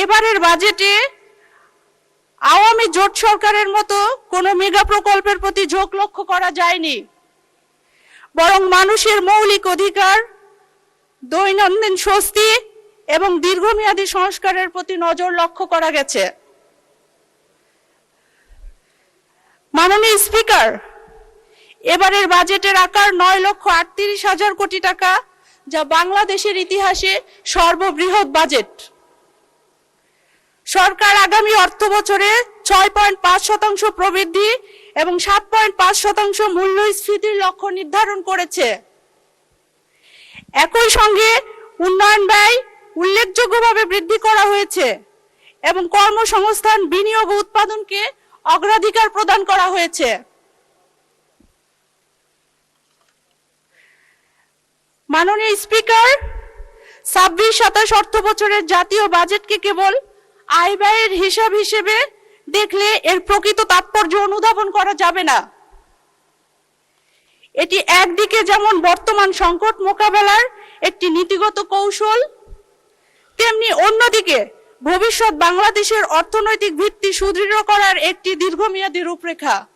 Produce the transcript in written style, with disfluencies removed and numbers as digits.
এবারের বাজেটে আওয়ামী জোট সরকারের মতো কোনো মেগা প্রকল্পের প্রতি ঝোঁক লক্ষ্য করা যায়নি, বরং মানুষের মৌলিক অধিকার, দৈনন্দিন স্বস্তি এবং দীর্ঘমেয়াদী সংস্কারের প্রতি নজর লক্ষ্য করা গেছে। মাননীয় স্পিকার, এবারের বাজেটের আকার 9,38,000 কোটি টাকা, যা বাংলাদেশের ইতিহাসে সর্ববৃহৎ বাজেট। সরকার আগামী অর্থ বছরে 6.5% প্রবৃদ্ধি এবং 7.5% মূল্যস্ফীতির লক্ষ্য নির্ধারণ করেছে। একই সঙ্গে উন্নয়ন ব্যয় উল্লেখযোগ্যভাবে বৃদ্ধি করা হয়েছে এবং কর্মসংস্থান, বিনিয়োগ ও উৎপাদনকে অগ্রাধিকার প্রদান করা হয়েছে। মাননীয় স্পিকার, 26-27 অর্থ বছরের জাতীয় বাজেটকে কেবল আয় ব্যয়ের হিসাব হিসেবে দেখলে এর প্রকৃত তাৎপর্য অনুধাবন করা যাবে না। এটি একদিকে যেমন বর্তমান সংকট মোকাবেলার একটি নীতিগত কৌশল, তেমনি অন্যদিকে ভবিষ্যৎ বাংলাদেশের অর্থনৈতিক ভিত্তি সুদৃঢ় করার একটি দীর্ঘমেয়াদী রূপরেখা।